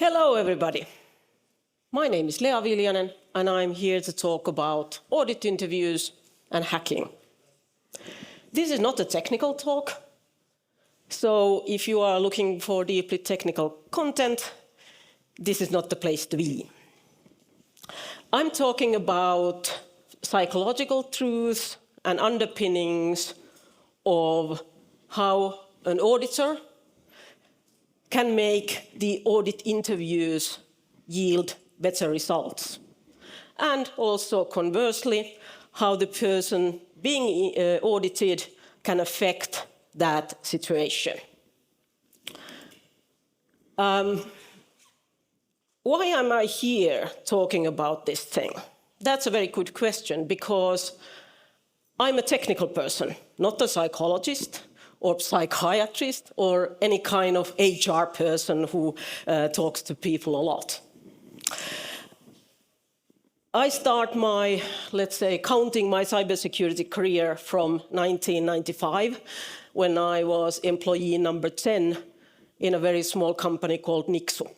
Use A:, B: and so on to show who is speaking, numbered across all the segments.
A: Hello, everybody. My name is Lea Viljanen, and I'm here to talk about audit interviews and hacking. This is not a technical talk, so if you are looking for deeply technical content, this is not the place to be. I'm talking about psychological truths and underpinnings of how an auditor can make the audit interviews yield better results. And also, conversely, how the person being audited can affect that situation. Why am I here talking about this thing? That's a very good question, because I'm a technical person, not a psychologist or psychiatrist or any kind of HR person who talks to people a lot. I start my, let's say, counting my cybersecurity career from 1995, when I was employee number 10 in a very small company called Nixu.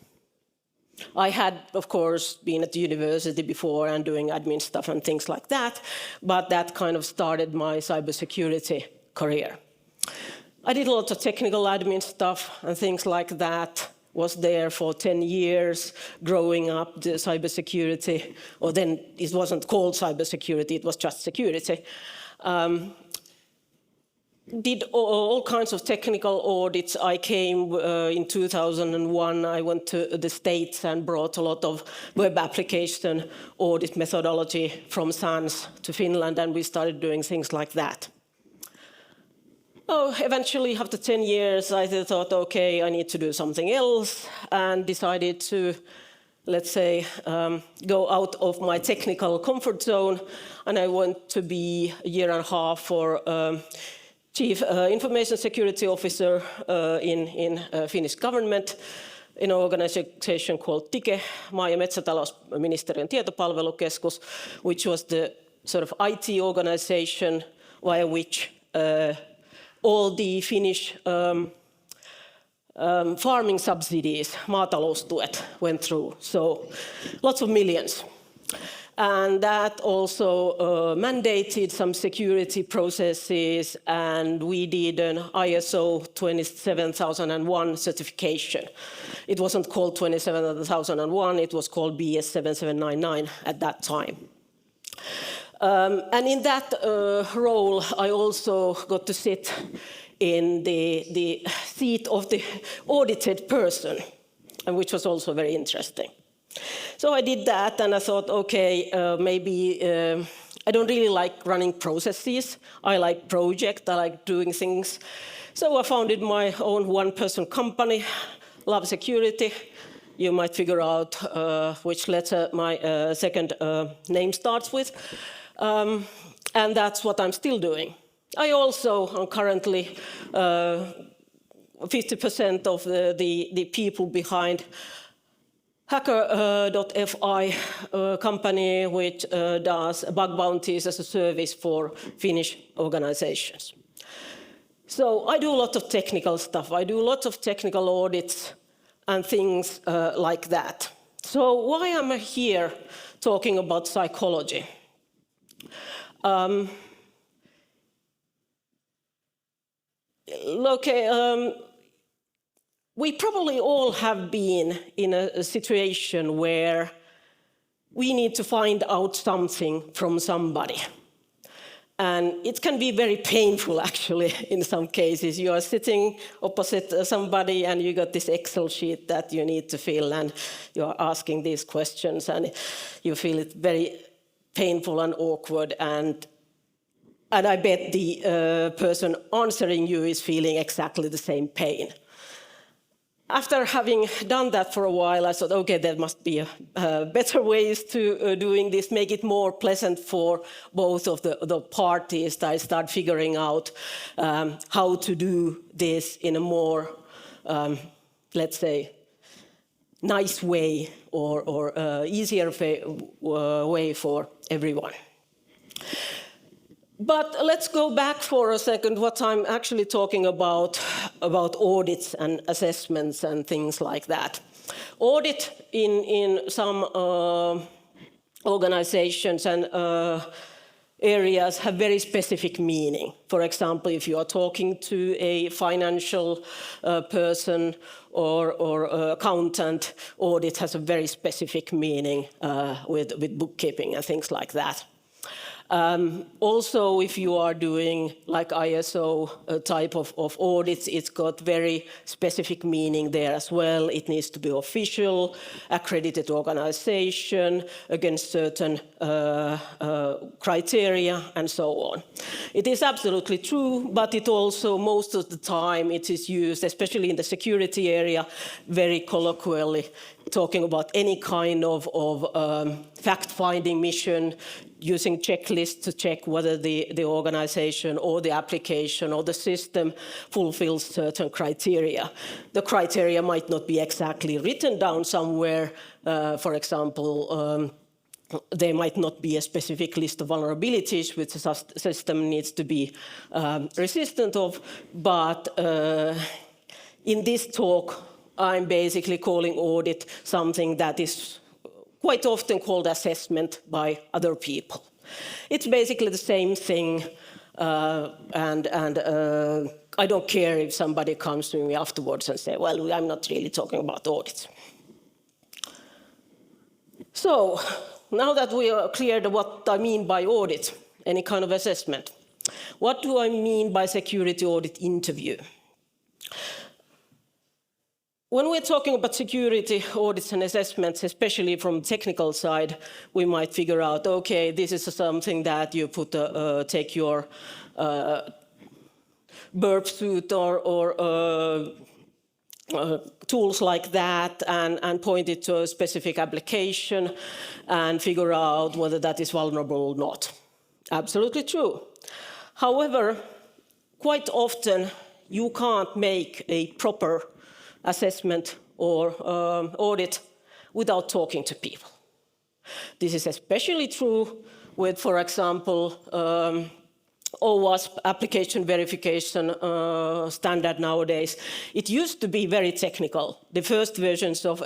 A: I had, of course, been at the university before and doing admin stuff and things like that, but that kind of started my cybersecurity career. I did a lot of technical admin stuff and things like that, was there for 10 years, growing up the cybersecurity, or then it wasn't called cybersecurity, it was just security. Did all kinds of technical audits. I came in 2001, I went to the States and brought a lot of web application audit methodology from SANS to Finland, and we started doing things like that. Eventually, after 10 years, I thought, okay, I need to do something else, and decided to, let's say, go out of my technical comfort zone, and I went to be a year and a half for Chief Information Security Officer in Finnish government in an organization called TIKE, maa- ja metsätalousministeriön tietopalvelukeskus, which was the sort of IT organization via which all the Finnish farming subsidies, maataloustuet, went through, so lots of millions. And that also mandated some security processes, and we did an ISO 27001 certification. It wasn't called 27001, it was called BS 7799 at that time. And in that role, I also got to sit in the seat of the audited person, which was also very interesting. So I did that, and I thought, okay, maybe I don't really like running processes. I like projects, I like doing things. So I founded my own one-person company, Love Security. You might figure out which letter my second name starts with. And that's what I'm still doing. I also am currently 50% of the people behind Hacker.fi company, which does bug bounties as a service for Finnish organizations. So I do a lot of technical stuff. I do a lot of technical audits and things like that. So why am I here talking about psychology? We probably all have been in a situation where we need to find out something from somebody. And it can be very painful, actually, in some cases. You are sitting opposite somebody and you got this Excel sheet that you need to fill, and you are asking these questions, and you feel it very painful and awkward, and I bet the person answering you is feeling exactly the same pain. After having done that for a while, I thought, okay, there must be better ways to doing this, make it more pleasant for both of the parties. I start figuring out how to do this in a more, let's say, nice way or easier way for everyone. But let's go back for a second what I'm actually talking about audits and assessments and things like that. Audit in some organizations and areas have very specific meaning. For example, if you are talking to a financial person or accountant, audit has a very specific meaning with bookkeeping and things like that. Also, if you are doing like ISO type of audits, it's got very specific meaning there as well. It needs to be official, accredited organization, against certain criteria, and so on. It is absolutely true, but it also, most of the time, it is used, especially in the security area, very colloquially, talking about any kind of fact-finding mission, using checklists to check whether the organization or the application or the system fulfills certain criteria. The criteria might not be exactly written down somewhere. For example, there might not be a specific list of vulnerabilities which the system needs to be resistant of, but in this talk, I'm basically calling audit something that is quite often called assessment by other people. It's basically the same thing, and I don't care if somebody comes to me afterwards and say, well, I'm not really talking about audits. So, now that we are clear what I mean by audit, any kind of assessment, what do I mean by security audit interview? When we're talking about security audits and assessments, especially from the technical side, we might figure out, okay, this is something that you take your burp suit or tools like that and point it to a specific application and figure out whether that is vulnerable or not. Absolutely true. However, quite often you can't make a proper assessment or audit without talking to people. This is especially true with, for example, OWASP application verification standard nowadays. It used to be very technical. The first versions of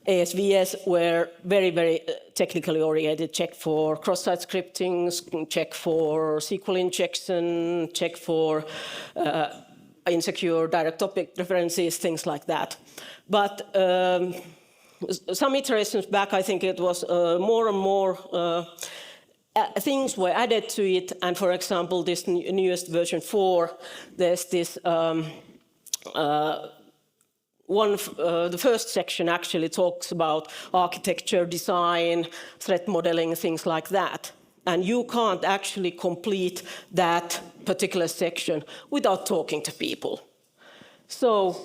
A: ASVS were very, very technically oriented. Check for cross-site scripting, check for SQL injection, check for insecure direct topic references, things like that. But some iterations back, I think it was more and more things were added to it. And for example, this newest version 4, there's this the first section actually talks about architecture, design, threat modeling, things like that. And you can't actually complete that particular section without talking to people. So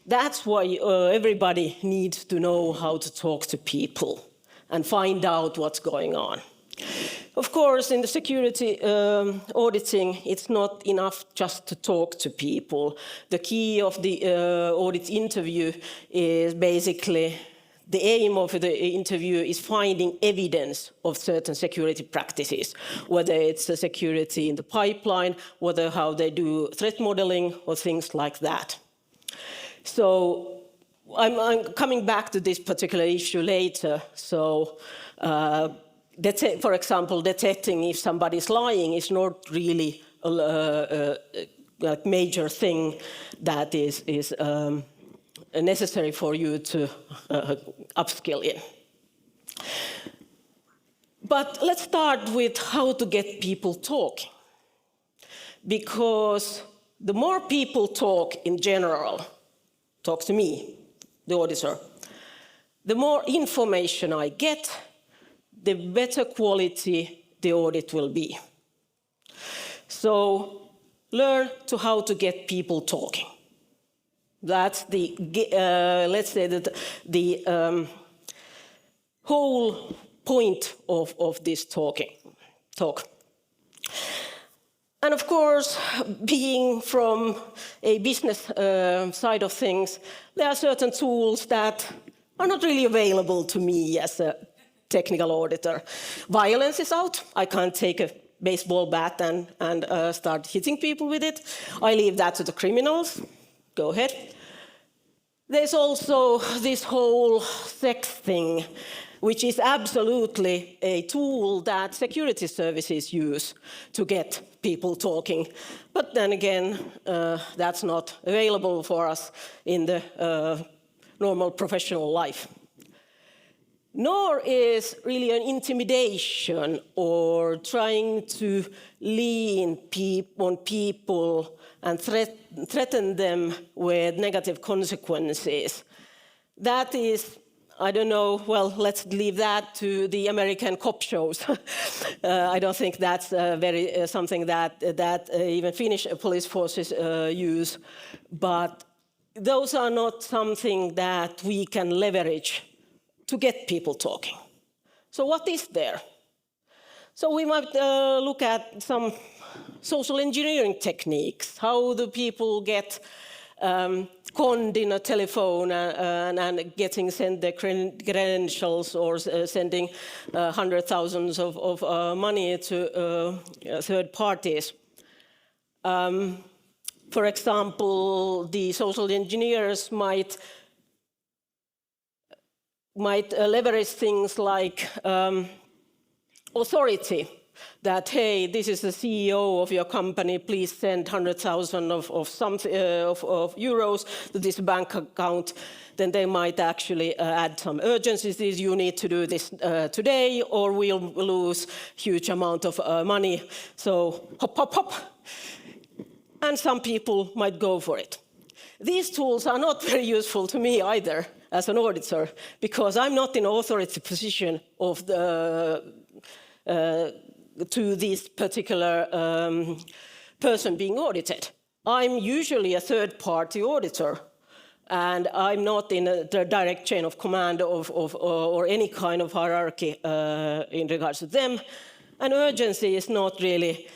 A: that's why everybody needs to know how to talk to people and find out what's going on. Of course, in the security auditing, it's not enough just to talk to people. The key of the audit interview is basically the aim of the interview is finding evidence of certain security practices, whether it's the security in the pipeline, whether how they do threat modeling or things like that. So I'm coming back to this particular issue later. So for example, detecting if somebody's lying is not really a major thing that is necessary for you to upskill in. But let's start with how to get people talking. Because the more people talk in general, talk to me, the auditor, the more information I get, the better quality the audit will be. So learn how to get people talking. That's the, let's say that the whole point of this talk. And of course, being from a business side of things, there are certain tools that are not really available to me as a technical auditor. Violence is out. I can't take a baseball bat and start hitting people with it. I leave that to the criminals. Go ahead. There's also this whole sex thing, which is absolutely a tool that security services use to get people talking. But then again, that's not available for us in the normal professional life. Nor is really an intimidation or trying to lean on people and threaten them with negative consequences. That is, I don't know, well, let's leave that to the American cop shows. I don't think that's something that even Finnish police forces use. But those are not something that we can leverage to get people talking. So what is there? So we might look at some social engineering techniques. How do people get conned in a telephone and getting sent their credentials or sending hundreds of thousands of money to third parties? For example, the social engineers might leverage things like authority, that, hey, this is the CEO of your company, please send 100,000 of euros to this bank account. Then they might actually add some urgencies. You need to do this today or we'll lose huge amount of money. So hop, hop, hop. And some people might go for it. These tools are not very useful to me either as an auditor, because I'm not in authority position of to this particular person being audited. I'm usually a third-party auditor, and I'm not in the direct chain of command or any kind of hierarchy in regards to them. And urgency is not really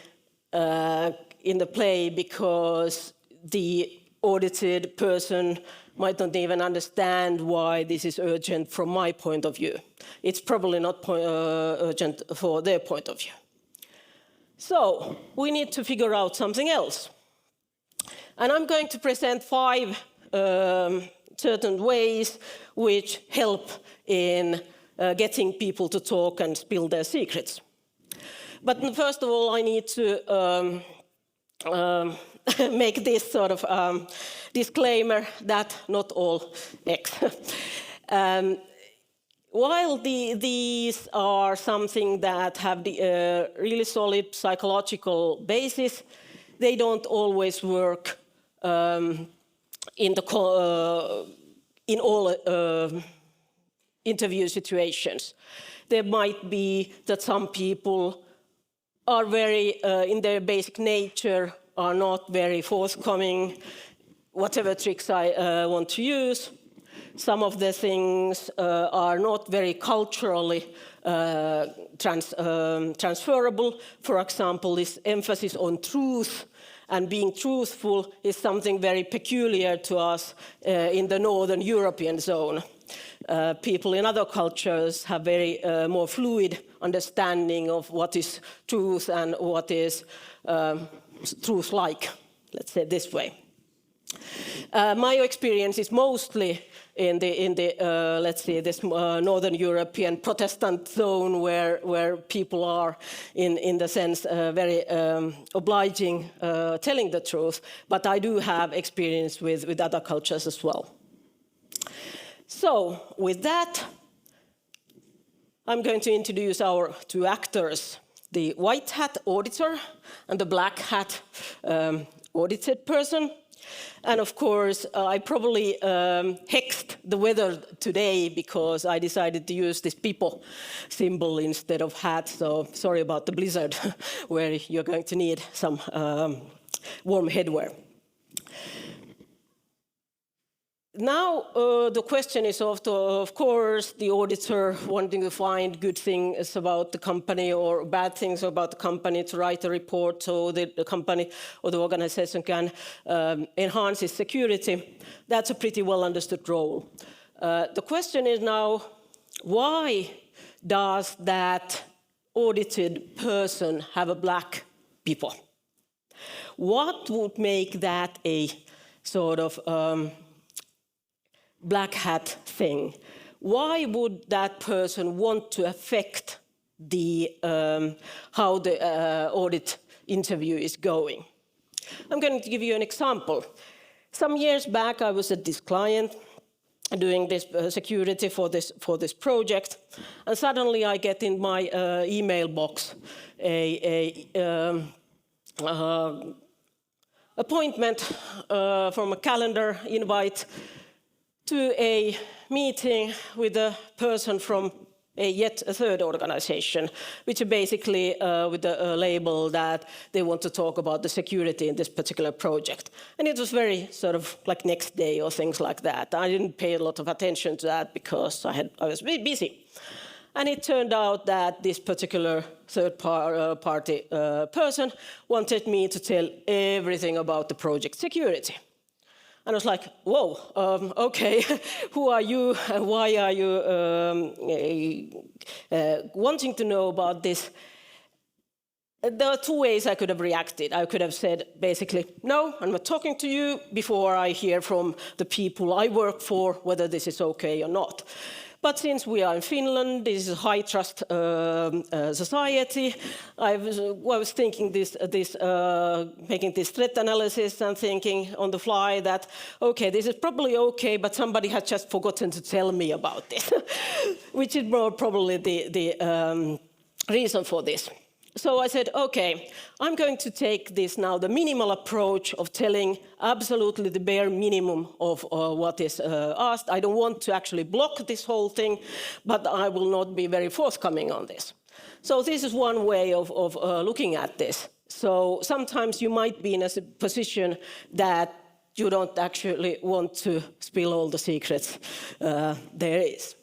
A: in the play, because the audited person might not even understand why this is urgent from my point of view. It's probably not urgent for their point of view. So we need to figure out something else. And I'm going to present 5 certain ways which help in getting people to talk and spill their secrets. But first of all, I need to make this sort of disclaimer that not all X. While these are something that have the really solid psychological basis, they don't always work in all interview situations. There might be that some people are very, in their basic nature, are not very forthcoming, whatever tricks I want to use. Some of the things are not very culturally transferable. For example, this emphasis on truth and being truthful is something very peculiar to us in the Northern European zone. People in other cultures have very more fluid understanding of what is truth and what is truth-like, let's say it this way. My experience is mostly in the let's say this Northern European Protestant zone where people are in the sense very obliging, telling the truth, but I do have experience with other cultures as well. So with that, I'm going to introduce our 2 actors, the white hat auditor and the black hat audited person. And of course, I probably hexed the weather today because I decided to use this people symbol instead of hat. So sorry about the blizzard where you're going to need some warm headwear. Now, the question is, of course, the auditor wanting to find good things about the company or bad things about the company to write a report so that the company or the organization can enhance its security. That's a pretty well understood role. The question is now, why does that audited person have a black people? What would make that a sort of black hat thing? Why would that person want to affect the how the audit interview is going? I'm going to give you an example. Some years back, I was at this client doing this security for this project, and suddenly I get in my email box a appointment from a calendar invite to a meeting with a person from yet a third organization, which is basically with the label that they want to talk about the security in this particular project. And it was very sort of like next day or things like that. I didn't pay a lot of attention to that because I was busy. And it turned out that this particular third party person wanted me to tell everything about the project security. And I was like, whoa, okay, who are you and why are you wanting to know about this? There are two ways I could have reacted. I could have said, basically, no, I'm not talking to you before I hear from the people I work for whether this is okay or not. But since we are in Finland, this is a high-trust society, I was thinking making this threat analysis and thinking on the fly that, okay, this is probably okay, but somebody has just forgotten to tell me about this, which is more probably the reason for this. So I said, okay, I'm going to take this now, the minimal approach of telling absolutely the bare minimum of what is asked. I don't want to actually block this whole thing, but I will not be very forthcoming on this. So this is one way of looking at this. So sometimes you might be in a position that you don't actually want to spill all the secrets there is.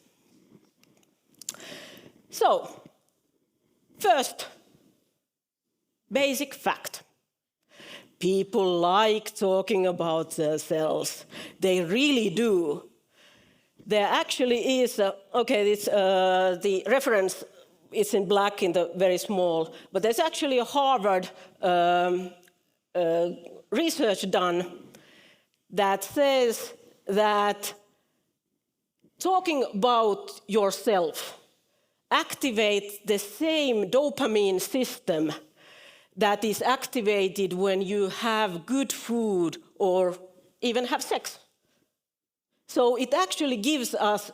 A: So, first, basic fact. People like talking about themselves. They really do. There actually is, the reference is in black in the very small, but there's actually a Harvard research done that says that talking about yourself activates the same dopamine system that is activated when you have good food or even have sex. So it actually gives us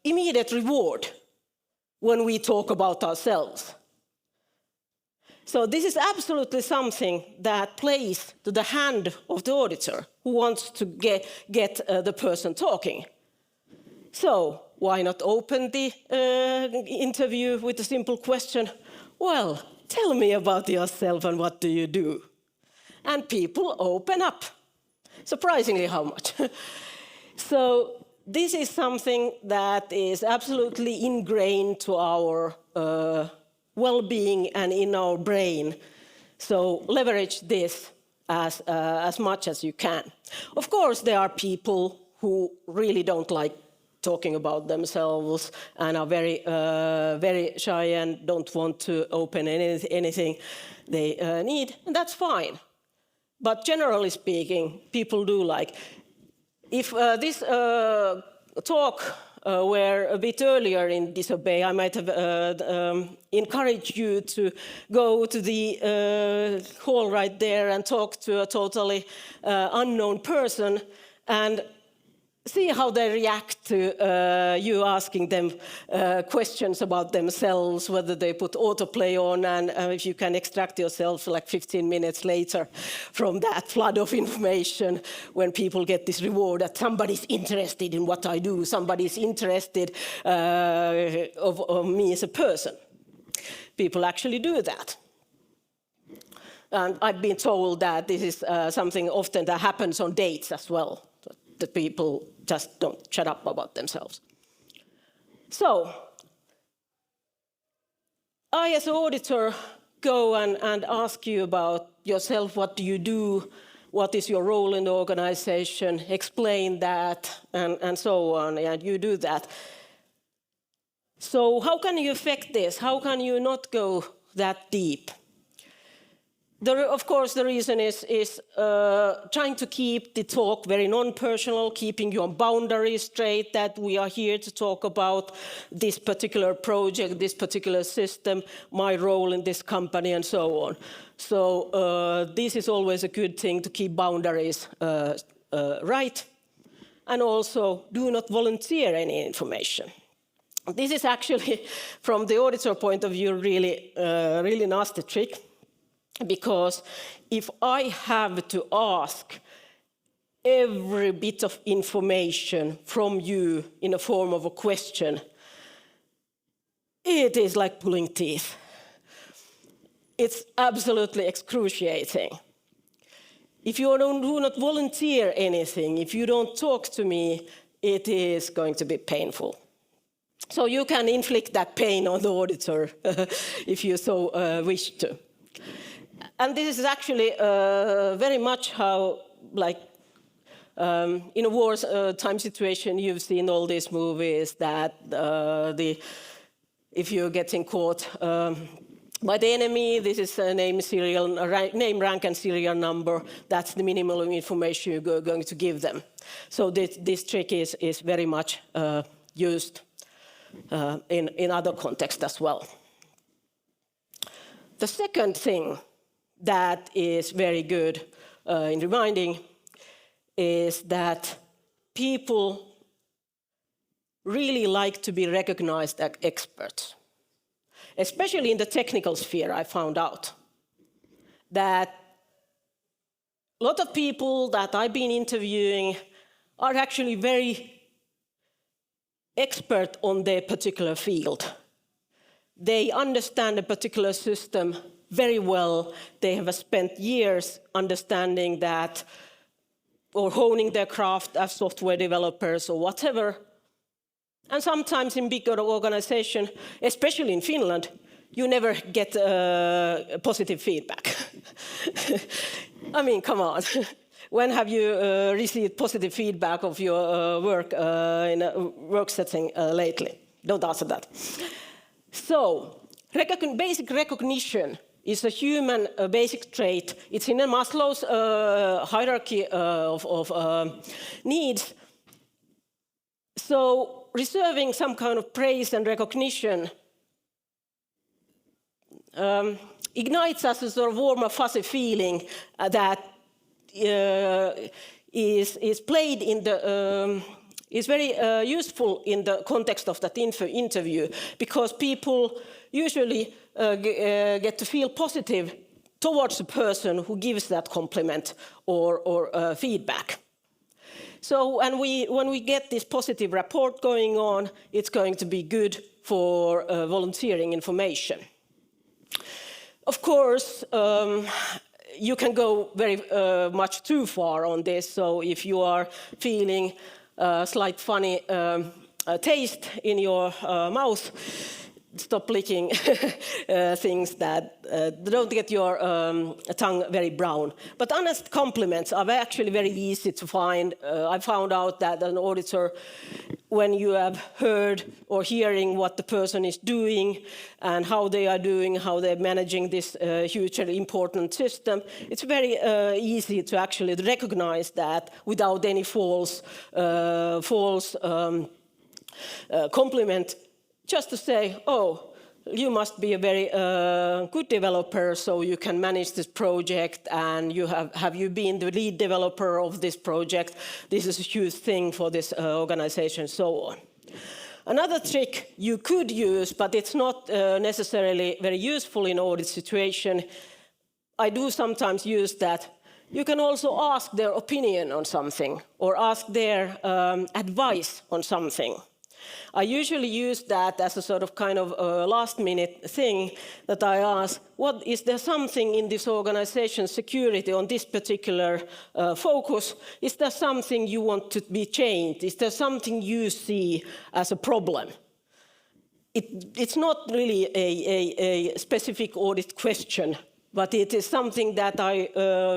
A: immediate reward when we talk about ourselves. So this is absolutely something that plays to the hand of the auditor who wants to get the person talking. So why not open the interview with a simple question? Well, tell me about yourself and what do you do? And people open up. Surprisingly, how much? So this is something that is absolutely ingrained to our well-being and in our brain. So leverage this as much as you can. Of course, there are people who really don't like talking about themselves and are very, very shy and don't want to open anything they need, and that's fine. But generally speaking, people do like. If this talk were a bit earlier in Disobey, I might have encouraged you to go to the hall right there and talk to a totally unknown person and see how they react to you asking them questions about themselves, whether they put autoplay on, and if you can extract yourself like 15 minutes later from that flood of information when people get this reward that somebody's interested in what I do, somebody's interested of me as a person. People actually do that. And I've been told that this is something often that happens on dates as well. That people just don't shut up about themselves. So, I as an auditor go and ask you about yourself, what do you do, what is your role in the organization, explain that, and so on, and you do that. So how can you affect this? How can you not go that deep? Of course, the reason is trying to keep the talk very non-personal, keeping your boundaries straight, that we are here to talk about this particular project, this particular system, my role in this company, and so on. So this is always a good thing, to keep boundaries right. And also, do not volunteer any information. This is actually, from the auditor point of view, really nasty trick. Because if I have to ask every bit of information from you in the form of a question, it is like pulling teeth. It's absolutely excruciating. If you do not volunteer anything, if you don't talk to me, it is going to be painful. So you can inflict that pain on the auditor if you so wish to. And this is actually very much how, like, in a wartime situation, you've seen all these movies that if you're getting caught by the enemy, this is a name, rank, and serial number. That's the minimum information you're going to give them. So this trick is very much used in other contexts as well. The second thing that is very good in reminding is that people really like to be recognized as experts. Especially in the technical sphere, I found out that a lot of people that I've been interviewing are actually very expert on their particular field. They understand a particular system very well. They have spent years understanding that, or honing their craft as software developers or whatever. And sometimes in bigger organizations, especially in Finland, you never get positive feedback. I mean, come on. When have you received positive feedback of your work in a work setting lately? Don't answer that. So, basic recognition is a human basic trait. It's in a Maslow's hierarchy of needs. So reserving some kind of praise and recognition ignites us a sort of warm, fuzzy feeling that is played in the is very useful in the context of that interview, because people usually get to feel positive towards the person who gives that compliment or feedback. So, and when we get this positive rapport going on, it's going to be good for volunteering information. Of course, you can go very much too far on this. So if you are feeling a slight funny taste in your mouth, stop licking things that don't get your tongue very brown. But honest compliments are actually very easy to find. I found out that an auditor, when you have heard or hearing what the person is doing and how they are doing, how they're managing this hugely important system, it's very easy to actually recognize that without any false compliment. Just to say, oh, you must be a very good developer, so you can manage this project, and you have you been the lead developer of this project? This is a huge thing for this organization, so on. Another trick you could use, but it's not necessarily very useful in audit situation. I do sometimes use that. You can also ask their opinion on something, or ask their advice on something. I usually use that as a sort of kind of last-minute thing that I ask, is there something in this organization's security on this particular focus? Is there something you want to be changed? Is there something you see as a problem? It's not really a specific audit question, but it is something that I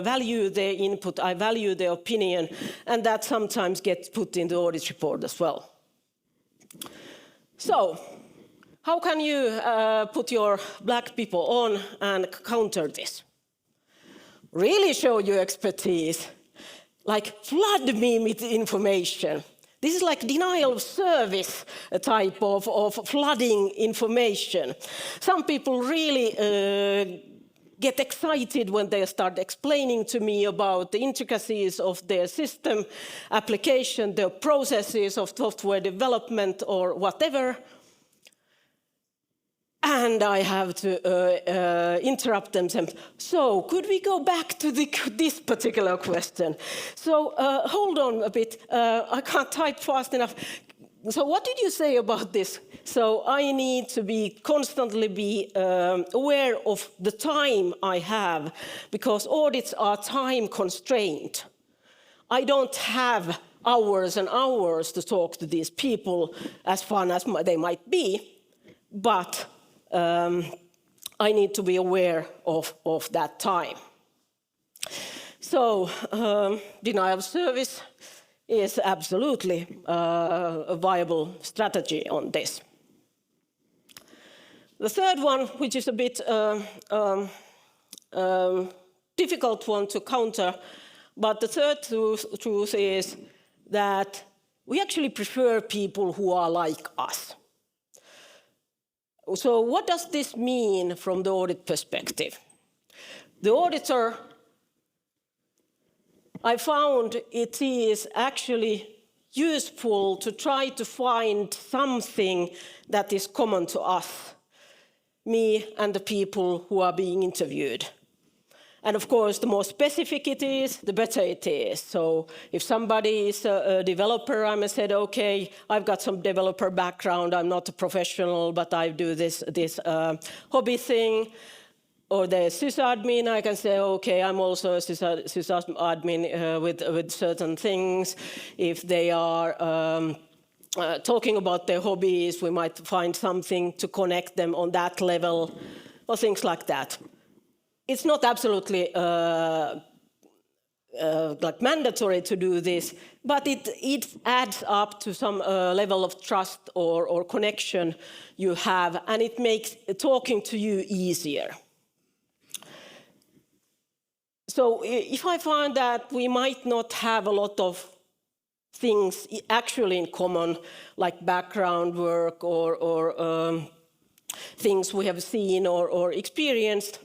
A: value their input, I value their opinion, and that sometimes gets put in the audit report as well. So, How can you put your black people on and counter this? Really show your expertise. Like flood me with information. This is like denial of service type of flooding information. Some people really get excited when they start explaining to me about the intricacies of their system application, their processes of software development or whatever. And I have to interrupt them. So, could we go back to this particular question? So, hold on a bit. I can't type fast enough. So, what did you say about this? So, I need to constantly be aware of the time I have, because audits are time constrained. I don't have hours and hours to talk to these people, as fun as they might be, but I need to be aware of that time. So, denial of service is absolutely a viable strategy on this. The third one, which is a bit difficult one to counter, but the third truth is that we actually prefer people who are like us. So what does this mean from the audit perspective? The auditor, I found it is actually useful to try to find something that is common to us, me and the people who are being interviewed. And of course, the more specific it is, the better it is. So if somebody is a developer, I said, okay, I've got some developer background. I'm not a professional, but I do this hobby thing. Or the sysadmin, I can say, okay, I'm also a sysadmin with certain things. If they are talking about their hobbies, we might find something to connect them on that level, or things like that. It's not absolutely like mandatory to do this, but it adds up to some level of trust or connection you have, and it makes talking to you easier. So if I find that we might not have a lot of things actually in common, like background work or things we have seen or experienced,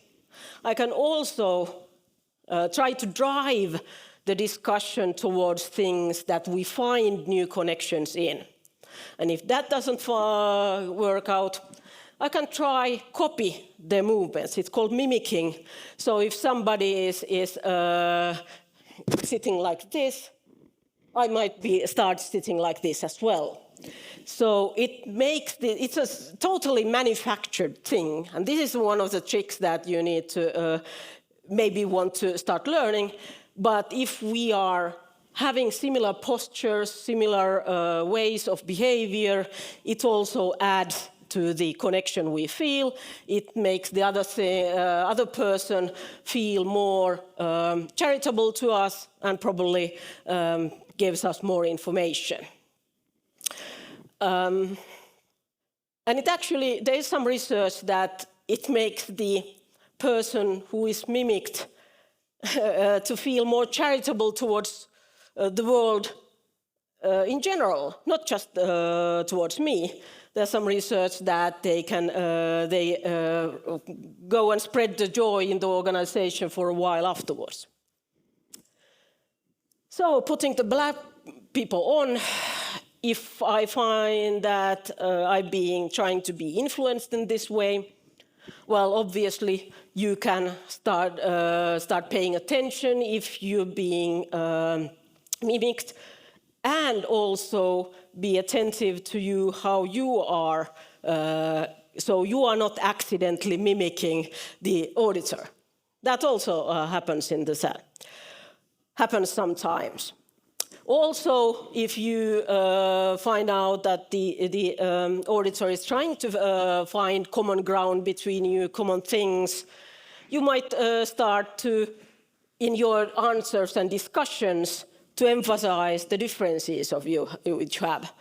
A: I can also try to drive the discussion towards things that we find new connections in. And if that doesn't work out, I can try copy their movements. It's called mimicking. So if somebody is sitting like this, I might start sitting like this as well. So it's a totally manufactured thing. And this is one of the tricks that you need to maybe want to start learning. But if we are having similar postures, similar ways of behavior, it also adds to the connection we feel. It makes the other person feel more charitable to us and probably gives us more information. And it actually, there is some research that it makes the person who is mimicked to feel more charitable towards the world in general, not just towards me. There's some research that they can go and spread the joy in the organization for a while afterwards. So putting the black people on, if I find that I'm trying to be influenced in this way, well, obviously you can start paying attention if you're being mimicked, and also be attentive to how you are, so you are not accidentally mimicking the auditor. That also happens in the cell. Happens sometimes. Also, if you find out that the auditor is trying to find common ground between you, common things, you might start to, in your answers and discussions, to emphasize the differences of you which you have.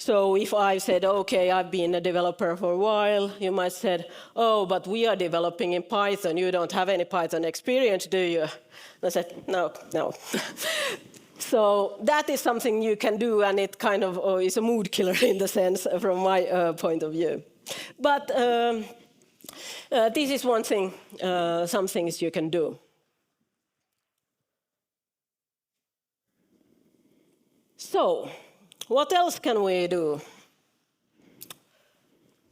A: So if I said, okay, I've been a developer for a while, you might say, oh, but we are developing in Python. You don't have any Python experience, do you? And I said, no. So that is something you can do, and it kind of is a mood killer in the sense from my point of view. But this is one thing, some things you can do. So, what else can we do?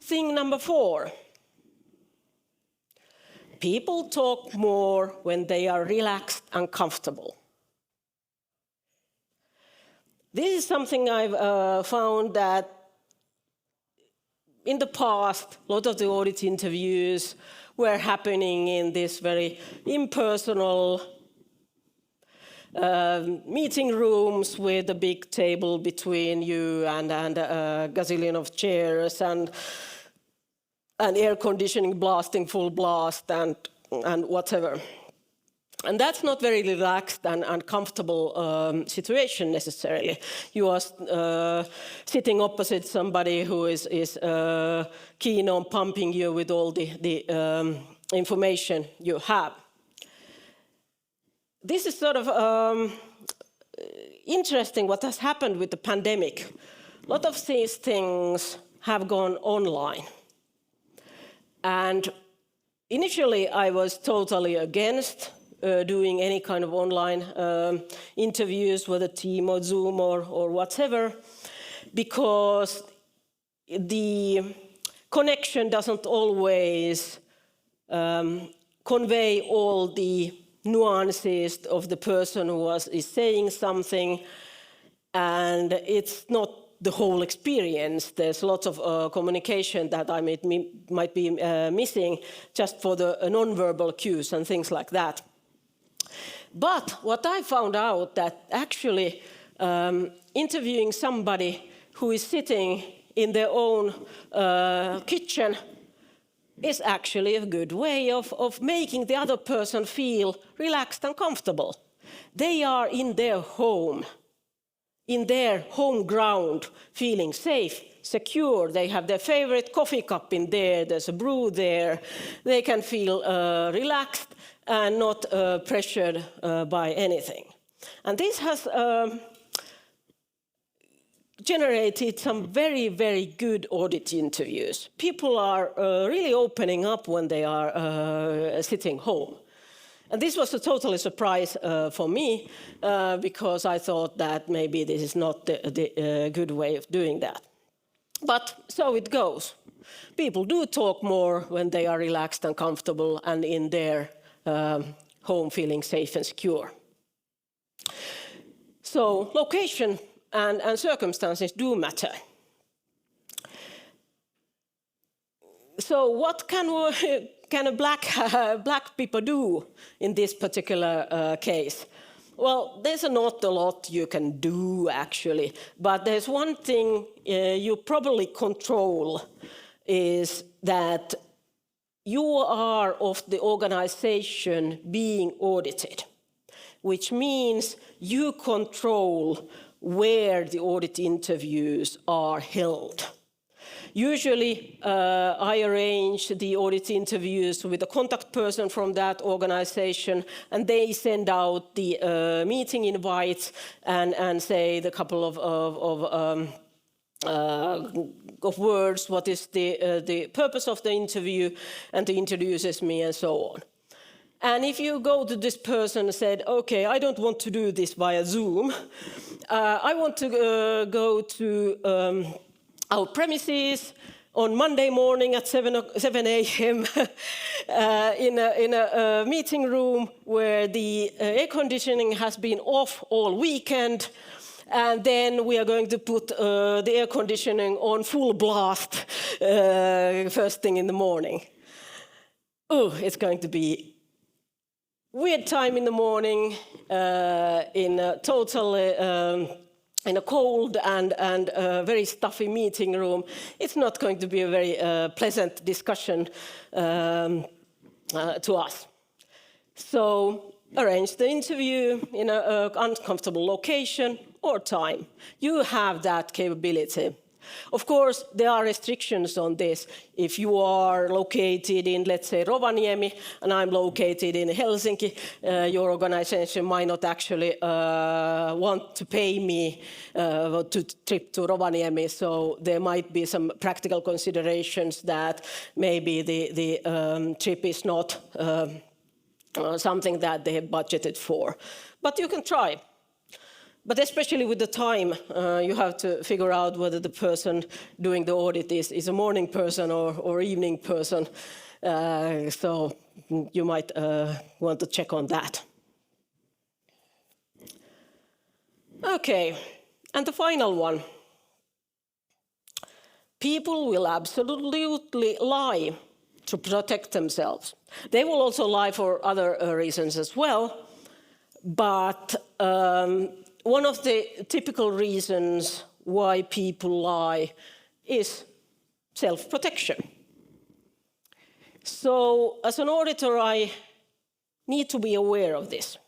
A: Thing number 4. People talk more when they are relaxed and comfortable. This is something I've found that in the past, a lot of the audit interviews were happening in this very impersonal meeting rooms with a big table between you and a gazillion of chairs and air conditioning blasting full blast and whatever. And that's not very relaxed and comfortable situation necessarily. You are sitting opposite somebody who is keen on pumping you with all the information you have. This is sort of interesting what has happened with the pandemic. A lot of these things have gone online. And initially I was totally against doing any kind of online interviews, whether Team or Zoom or whatever, because the connection doesn't always convey all the nuances of the person who is saying something, and it's not the whole experience. There's lots of communication that I might be missing just for the non-verbal cues and things like that. But what I found out that actually interviewing somebody who is sitting in their own kitchen is actually a good way of making the other person feel relaxed and comfortable. They are in their home ground, feeling safe, secure. They have their favorite coffee cup in there, there's a brew there. They can feel relaxed and not pressured by anything. And this has generated some very, very good audit interviews. People are really opening up when they are sitting home. And this was a total surprise for me because I thought that maybe this is not the good way of doing that. But so it goes. People do talk more when they are relaxed and comfortable and in their home feeling safe and secure. So location and circumstances do matter. So what can a black people do in this particular case? Well, there's not a lot you can do actually, but there's one thing you probably control is that you are of the organization being audited, which means you control where the audit interviews are held. Usually, I arrange the audit interviews with a contact person from that organization, and they send out the meeting invites and say the couple of words, what is the purpose of the interview, and he introduces me and so on. And if you go to this person and said, okay, I don't want to do this via Zoom, I want to go to our premises on Monday morning at 7 a.m. in a meeting room where the air conditioning has been off all weekend, and then we are going to put the air conditioning on full blast first thing in the morning. Oh, it's going to be weird time in the morning in a totally in a cold and very stuffy meeting room. It's not going to be a very pleasant discussion to us. So arrange the interview in an uncomfortable location or time. You have that capability. Of course, there are restrictions on this. If you are located in, let's say, Rovaniemi, and I'm located in Helsinki, your organization might not actually want to pay me to trip to Rovaniemi, so there might be some practical considerations that maybe the trip is not something that they have budgeted for. But you can try. But especially with the time, you have to figure out whether the person doing the audit is a morning person or evening person. So you might want to check on that. Okay, and the final one. People will absolutely lie to protect themselves. They will also lie for other reasons as well, but one of the typical reasons why people lie is self-protection. So as an auditor, I need to be aware of this.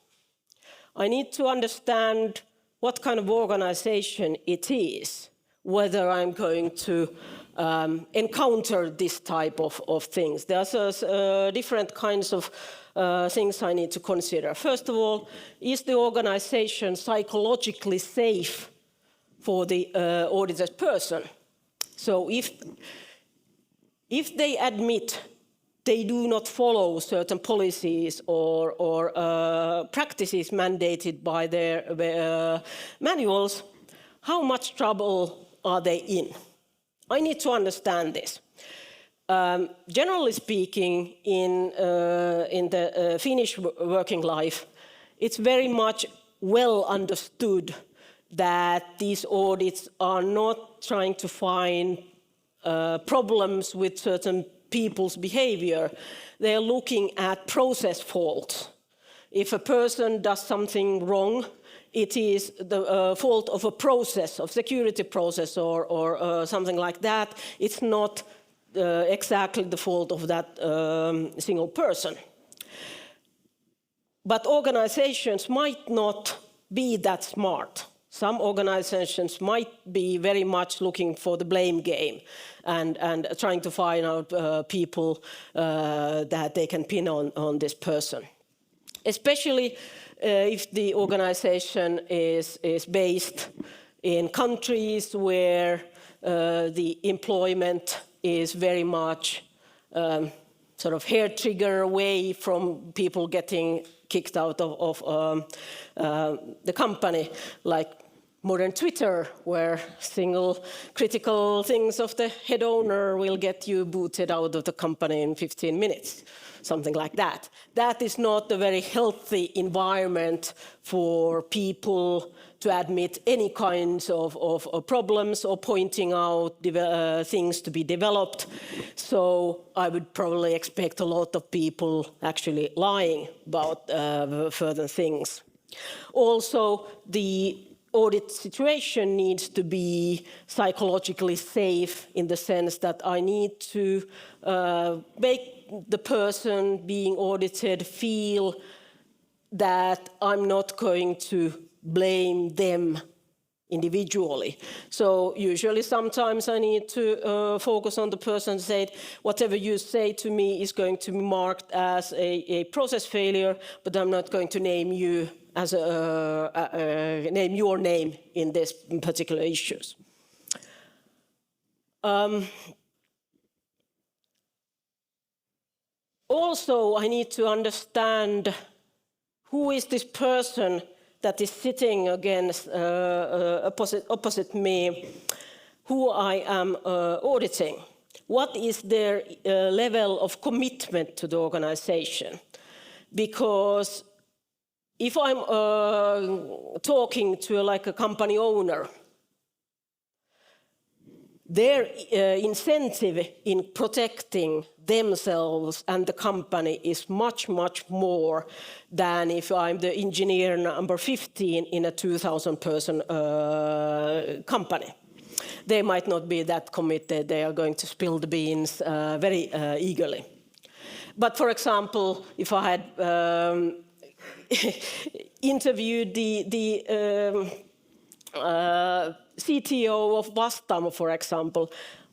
A: I need to understand what kind of organization it is, whether I'm going to encounter this type of things. There's different kinds of things I need to consider. First of all, is the organization psychologically safe for the audited person? So if they admit they do not follow certain policies or practices mandated by their manuals, how much trouble are they in? I need to understand this. Generally speaking, in the Finnish working life, it's very much well understood that these audits are not trying to find problems with certain people's behavior. They're looking at process faults. If a person does something wrong, it is the fault of a process, of security process or something like that. It's not exactly the fault of that single person. But organizations might not be that smart. Some organizations might be very much looking for the blame game and trying to find out people that they can pin on this person. Especially if the organization is based in countries where the employment is very much sort of hair trigger away from people getting kicked out of the company, like modern Twitter, where single critical things of the head owner will get you booted out of the company in 15 minutes, something like that. That is not a very healthy environment for people to admit any kinds of problems or pointing out things to be developed. So I would probably expect a lot of people actually lying about further things. Also, the audit situation needs to be psychologically safe in the sense that I need to make the person being audited feel that I'm not going to blame them individually. So usually sometimes I need to focus on the person and say, whatever you say to me is going to be marked as a process failure, but I'm not going to name you as name your name in this particular issues. Also, I need to understand who is this person that is sitting against opposite me, who I am auditing. What is their level of commitment to the organization? Because if I'm talking to like a company owner, their incentive in protecting themselves and the company is much, much more than if I'm the engineer number 15 in a 2,000-person company. They might not be that committed. They are going to spill the beans very eagerly. But for example, if I had interviewed the CTO of Vastam, for example,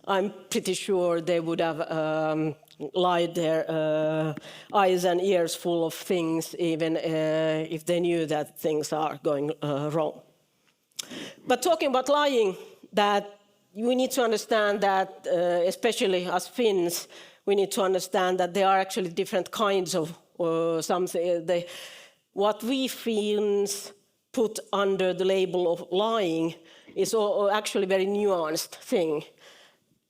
A: I'm pretty sure they would have lied their eyes and ears full of things, even if they knew that things are going wrong. But talking about lying, that we need to understand that, especially as Finns, we need to understand that there are actually different kinds of something. What we Finns put under the label of lying is actually a very nuanced thing.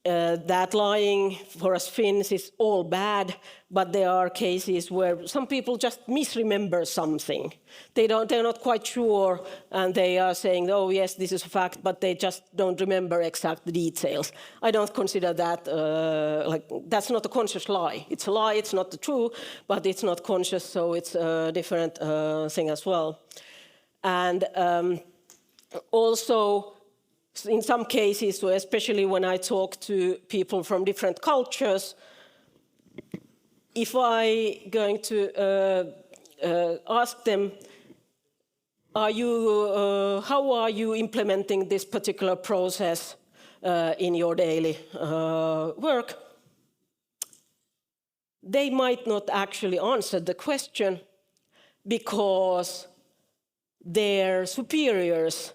A: That lying for us Finns is all bad, but there are cases where some people just misremember something. They're not quite sure, and they are saying, oh yes, this is a fact, but they just don't remember exact details. I don't consider that, that's not a conscious lie. It's a lie, it's not the truth, but it's not conscious, so it's a different thing as well. And also, in some cases, so especially when I talk to people from different cultures, if I'm going to ask them, how are you implementing this particular process in your daily work? They might not actually answer the question because their superiors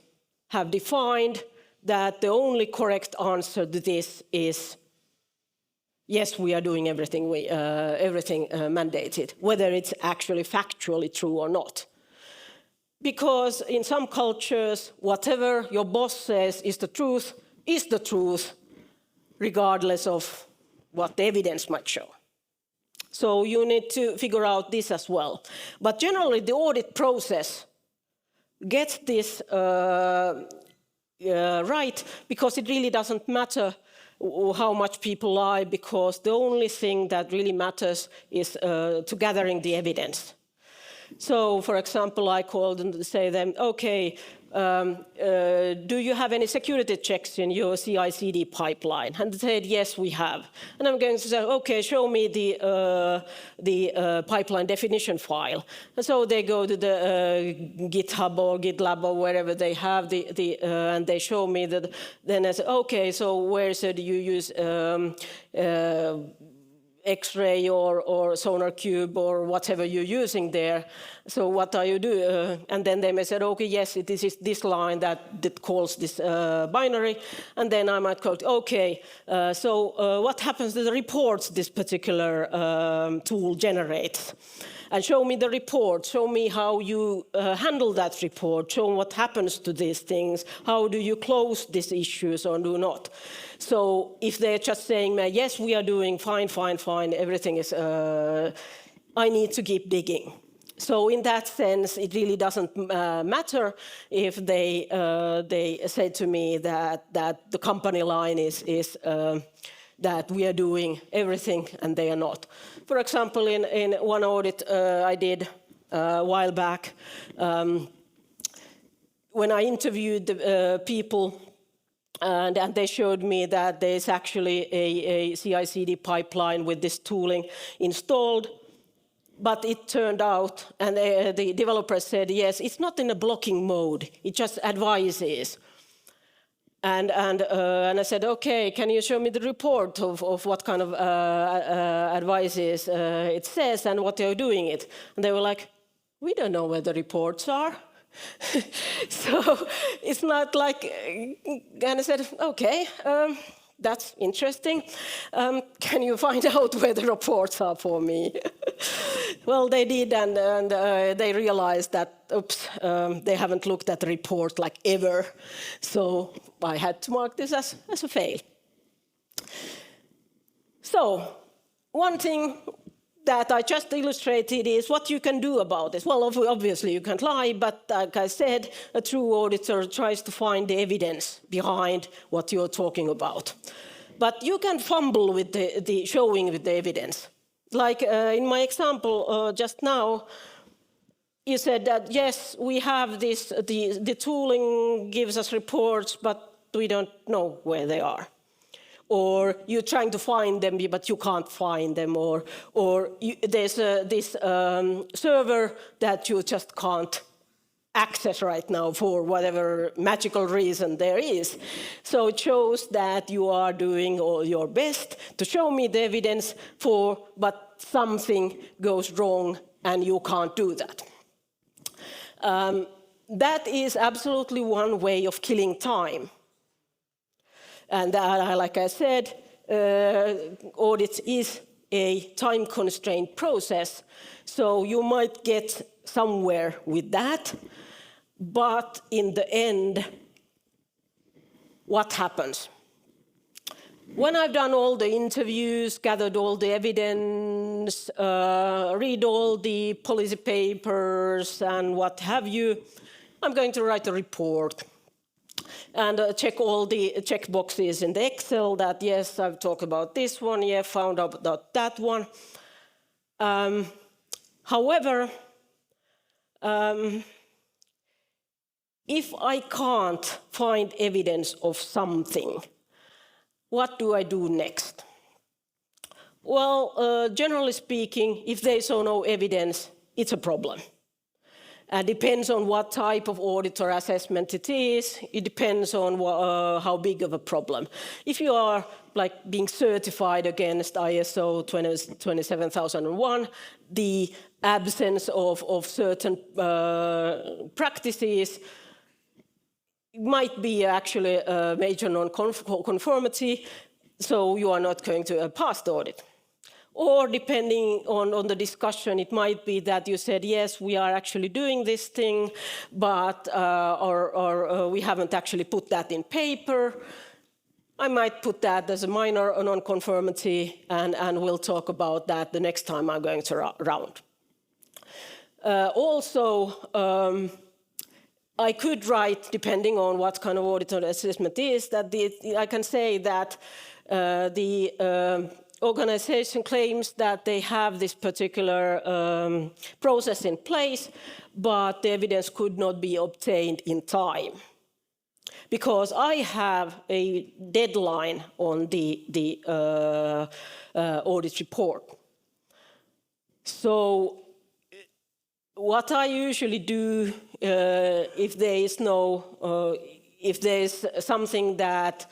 A: have defined that the only correct answer to this is, yes, we are doing everything mandated, whether it's actually factually true or not. Because in some cultures, whatever your boss says is the truth, regardless of what the evidence might show. So you need to figure out this as well. But generally, the audit process gets this right, because it really doesn't matter how much people lie, because the only thing that really matters is to gathering the evidence. So, for example, I called and say them, okay, do you have any security checks in your CI/CD pipeline? And they said, yes, we have. And I'm going to say, okay, show me the pipeline definition file. And so they go to the GitHub or GitLab or wherever they have and they show me that. Then I say, okay, so where do you use X-ray or sonar cube or whatever you're using there? So what are you doing? And then they may say, okay, yes, it is this line that calls this binary. And then I might quote, okay, so what happens to the reports this particular tool generates? And show me the report, show me how you handle that report, show what happens to these things, how do you close these issues or do not. So if they're just saying, yes, we are doing fine, everything is, I need to keep digging. So in that sense, it really doesn't matter if they say to me that the company line is that we are doing everything and they are not. For example, in one audit I did a while back, when I interviewed the people, and they showed me that there's actually a CI/CD pipeline with this tooling installed, but it turned out, and the developer said, yes, it's not in a blocking mode, it just advises. And I said, okay, can you show me the report of what kind of advices it says and what they're doing it? And they were like, we don't know where the reports are. So it's not like, and I said, okay, that's interesting. Can you find out where the reports are for me? Well, they did, and they realized that, oops, they haven't looked at the report like ever. So I had to mark this as a fail. So one thing that I just illustrated is what you can do about this. Well, obviously you can't lie, but like I said, a true auditor tries to find the evidence behind what you're talking about. But you can fumble with the showing with the evidence. Like in my example just now, you said that, yes, we have this, the tooling gives us reports, but we don't know where they are. Or you're trying to find them, but you can't find them, or there's this server that you just can't access right now for whatever magical reason there is. So it shows that you are doing all your best to show me the evidence but something goes wrong and you can't do that. That is absolutely one way of killing time. And like I said, audit is a time-constrained process, so you might get somewhere with that, but in the end, what happens? When I've done all the interviews, gathered all the evidence, read all the policy papers and what have you, I'm going to write a report and check all the check boxes in the Excel that, yes, I've talked about this one, yeah, found out about that one. However, if I can't find evidence of something, what do I do next? Well, generally speaking, if there's no evidence, it's a problem. It depends on what type of audit or assessment it is. It depends on how big of a problem. If you are like being certified against ISO 27001, the absence of certain practices might be actually a major non-conformity, so you are not going to pass the audit. Or depending on the discussion, it might be that you said, yes, we are actually doing this thing, but we haven't actually put that in paper. I might put that as a minor non-conformity, and we'll talk about that the next time I'm going to round. Also, I could write, depending on what kind of audit or assessment is, that I can say that the organization claims that they have this particular process in place, but the evidence could not be obtained in time. Because I have a deadline on the audit report. So what I usually do if there is something that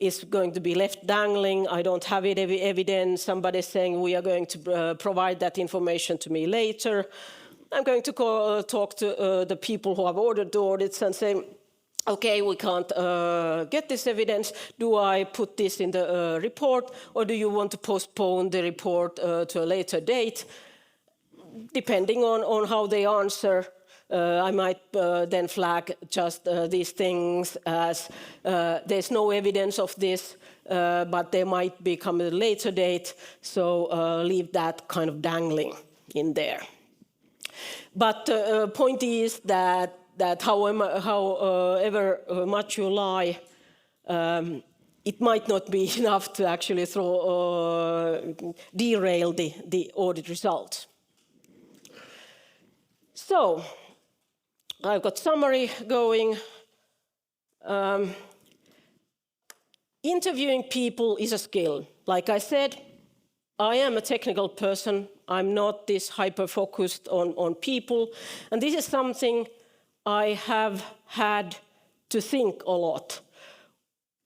A: is going to be left dangling, I don't have evidence, somebody's saying we are going to provide that information to me later, I'm going to talk to the people who have ordered the audits and say, okay, we can't get this evidence. Do I put this in the report, or do you want to postpone the report to a later date? Depending on how they answer, I might then flag just these things as there's no evidence of this, but there might become a later date, so leave that kind of dangling in there. But the point is that however much you lie, it might not be enough to actually derail the audit results. So, I've got summary going. Interviewing people is a skill. Like I said, I am a technical person. I'm not this hyper-focused on people. And this is something I have had to think a lot.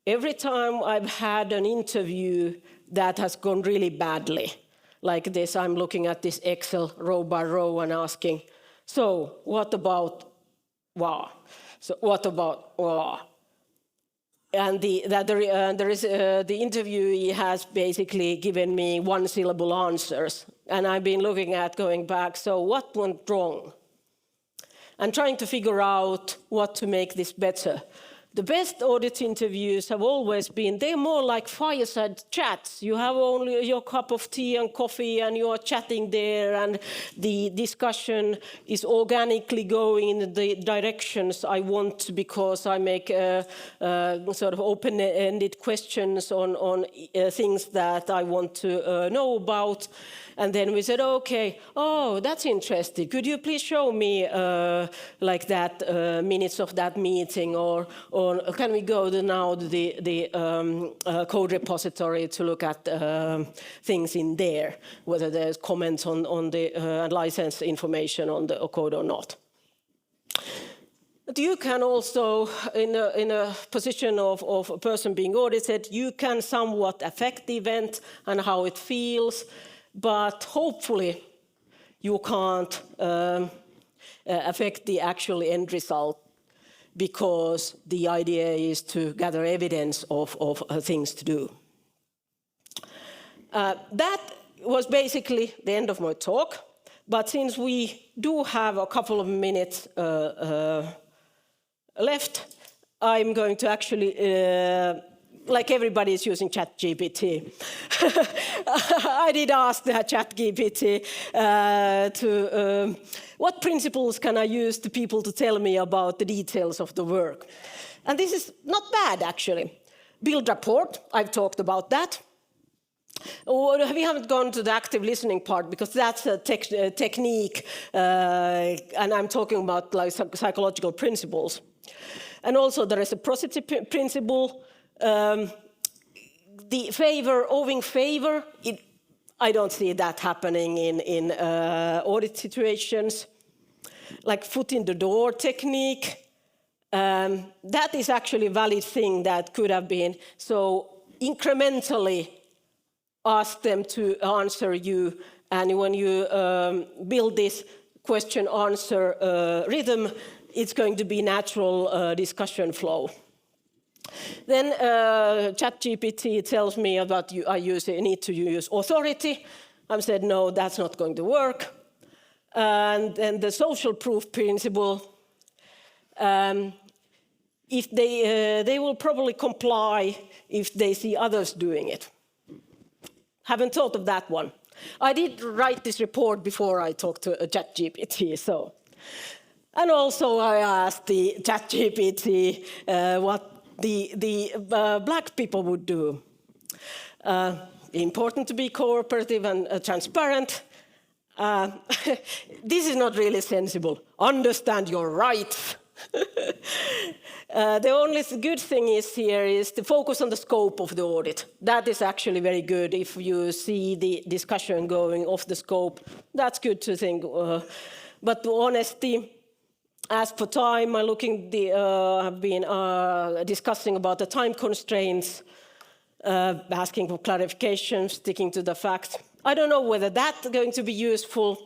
A: Every time I've had an interview that has gone really badly, like this, I'm looking at this Excel row by row and asking, so what about wow? So what about wow? And the interviewee has basically given me one-syllable answers, and I've been looking at going back. So what went wrong? And trying to figure out what to make this better. The best audit interviews have always been, they're more like fireside chats. You have only your cup of tea and coffee and you are chatting there, and the discussion is organically going in the directions I want because I make sort of open-ended questions on things that I want to know about. And then we said, okay, oh, that's interesting. Could you please show me like that minutes of that meeting, or can we go now to the code repository to look at things in there, whether there's comments on the license information on the code or not. But you can also, in a position of a person being audited, you can somewhat affect the event and how it feels, but hopefully you can't affect the actual end result, because the idea is to gather evidence of things to do. That was basically the end of my talk, but since we do have a couple of minutes left, I'm going to actually, like everybody is using ChatGPT. I did ask the ChatGPT what principles can I use to people to tell me about the details of the work. And this is not bad, actually. Build rapport, I've talked about that. We haven't gone to the active listening part because that's a technique, and I'm talking about like psychological principles. And also the reciprocity principle, the owing favor, I don't see that happening in audit situations. Like foot in the door technique, that is actually a valid thing that could have been. So incrementally ask them to answer you, and when you build this question-answer rhythm, it's going to be natural discussion flow. Then ChatGPT tells me about I need to use authority. I said, no, that's not going to work. And then the social proof principle, if they will probably comply if they see others doing it. Haven't thought of that one. I did write this report before I talked to ChatGPT, so. And also I asked the ChatGPT what the black people would do. Important to be cooperative and transparent. This is not really sensible. Understand your rights. The only good thing here is to focus on the scope of the audit. That is actually very good. If you see the discussion going off the scope, that's good to think. But the honesty, as for time, I've been discussing about the time constraints, asking for clarification, sticking to the facts. I don't know whether that's going to be useful,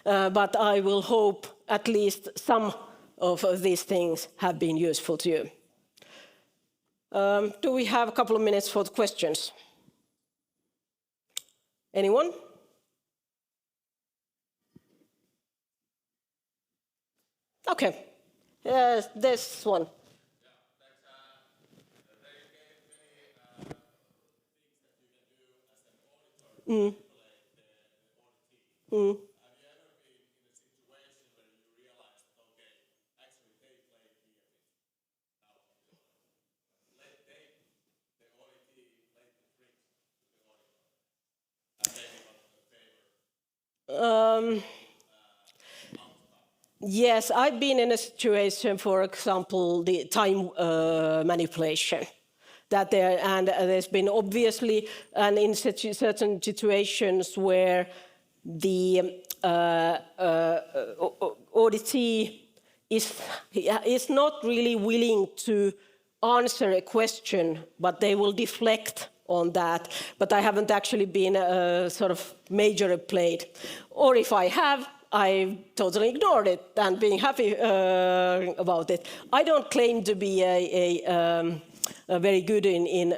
A: but I will hope at least some of these things have been useful to you. Do we have a couple of minutes for the questions? Anyone? Okay, this one. Mm. Mm. Yes, I've been in a situation, for example, the time manipulation. There's been obviously, and in certain situations where the auditee is not really willing to answer a question, but they will deflect on that. But I haven't actually been sort of major played. Or if I have, I totally ignored it and being happy about it. I don't claim to be very good in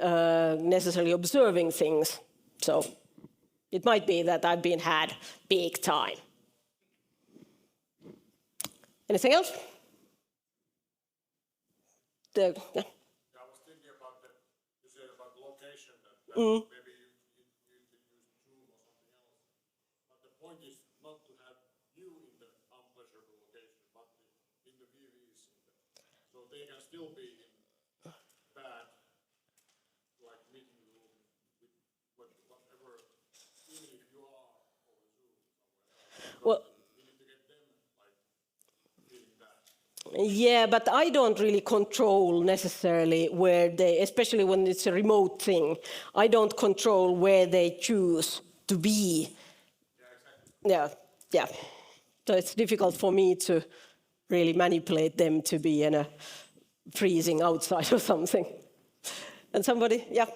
A: necessarily observing things. So it might be that I've been had big time. Anything else?
B: I was thinking about you said about location, that maybe you could use Zoom or something else. But the point is not to have you in the unpleasurable location, but in the VVs. So they can still be in bad, like meeting room with whatever, even if you are over Zoom somewhere.
A: Well,
B: you need to get them like feeling bad.
A: Yeah, but I don't really control necessarily where they, especially when it's a remote thing, I don't control where they choose to be.
B: Yeah, exactly.
A: Yeah. So it's difficult for me to really manipulate them to be in a freezing outside or something. And somebody, yeah.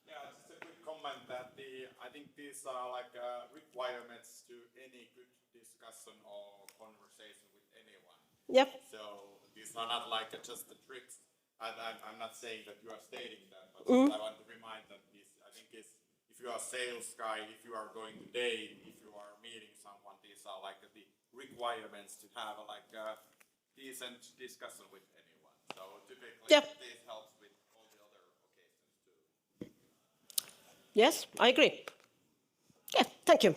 C: Yeah, just a quick comment that I think these are like requirements to any good discussion or conversation with anyone.
A: Yep.
C: So these are not like just the tricks. I'm not saying that you are stating that, but I want to remind that this, I think is, if you are a sales guy, if you are going to date, if you are meeting someone, these are like the requirements to have like a decent discussion with anyone. So typically this helps with all the other occasions too.
A: Yes, I agree. Yeah, thank you.